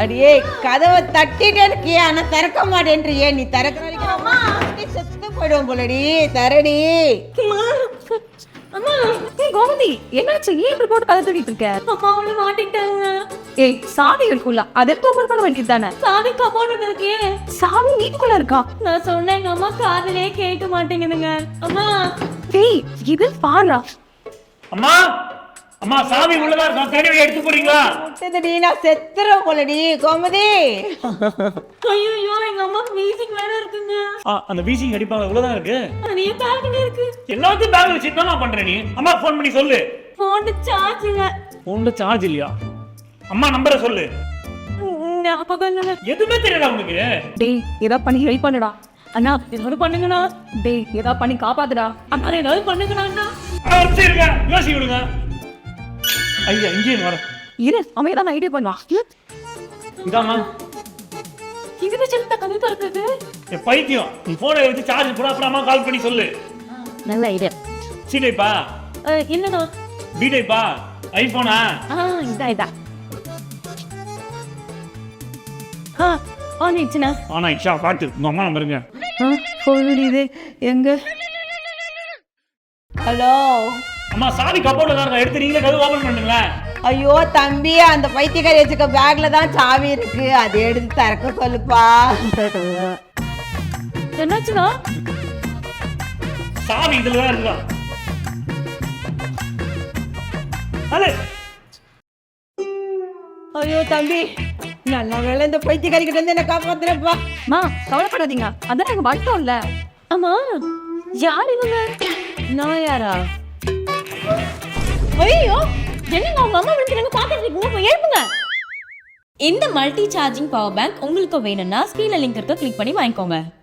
அடியே கதவை தட்டிட்டே இருக்கியே ஆனா திறக்க மாட்டேன்றியே நீ திறக்கிற வரைக்கும் அம்மா செத்து போயிடுவோம் போலடி தரடி. அம்மா கோமதி என்னாச்சு? ஏன் இப்படி போட்டு கதை தூக்கிட்டு இருக்க? அம்மா உள்ள மாட்டிட்டாங்க. ஏய் சாவி இருக்குல்ல, அதை எடுத்து ஓபன் பண்ண வேண்டியது தானே? சாவி கபோர்டுல இருக்கே. சாவி வீட்டுக்குள்ள இருக்கா? நான் சொன்னேன் எங்க அம்மா காதுலயே கேட்க மாட்டேங்குதுங்க. அம்மா டேய் இது பாரா. அம்மா அம்மா சாவி உள்ளதா இருக்கா, தேடி எடுத்து போறீங்களா? முட்டதடி நான் செத்துறோம் போலடி கோமதி. ஐயோ எங்க அம்மா வீசிங் வேற இருக்குங்க. அந்த வீசிங் அடிப்பாங்க உள்ளதா இருக்கு. அது என் பேக்ல இருக்கு. எல்லாத்தையும் பேக்ல வச்சிட்டு நான் பண்றேன். நீ அம்மா ஃபோன் பண்ணி சொல்லு. போன் சார்ஜ் இல்ல. போன்ல சார்ஜ் இல்லையா? அம்மா நம்பரை சொல்லு. ஞாபகம் இல்ல. எதுவுமே தெரியல உனக்கு. டேய் ஏதா பண்ணி ஹெல்ப் பண்ணுடா. அண்ணா ஏதாவது பண்ணுங்கண்ணா. டேய் ஏதா பண்ணி காப்பாத்துடா. அண்ணா ஏதாவது பண்ணுங்கண்ணா. சரிங்க யோசி விடுங்க. ஐயா இங்கே வர. இரு அவன் ஏதாவது ஐடியா பண்ணுவா. இதாம்மா இதுக்கு சின்ன கதை திறக்குது. என் பைத்தியம். நீ போனை எடுத்து சார்ஜ் போட அப்புறமா கால் பண்ணி சொல்லு. நல்ல ஐடியா. சி டைப்பா? இல்லண்ணா. பி டைப்பா? ஐபோனா? இதா ஆன் ஆயிடுச்சுண்ணா. ஆனா இஷா பாத்து உங்க அம்மா நம்பருங்க. இது எங்க? ஹலோ அம்மா சாவி கபோர்ட்ல தான் இருக்கா, எடுத்து நீங்களே கதவு ஓபன் பண்ணுங்களேன். ஐயோ தம்பி அந்த பைத்தியக்காரி வச்சுக்க பேக்ல தான் சாவி இருக்கு, அதை எடுத்து திறக்க சொல்லுப்பா. என்னாச்சுண்ணா? சாவி இதுல தான் இருக்கா. அலே ஐயோ தம்பி நல்ல வேளை இந்த பைத்தியக்காரி கிட்ட இருந்து என்ன காப்பாத்துறப்பா. மா கவலைப்படாதீங்க, அதான் நாங்க மட்டும்ல. அம்மா யார் இவங்க? நான் யாரா? ஐயோ என்னங்க உங்க அம்மா விழுந்துறாங்க, பாத்துட்டு இருக்கீங்க, போய் எழுப்புங்க. இந்த மல்டி சார்ஜிங் பவர் பேங்க் உங்களுக்கு வேணும்னா ஸ்கிரீன்ல லிங்க் இருக்க கிளிக் பண்ணி வாங்கிக்கோங்க.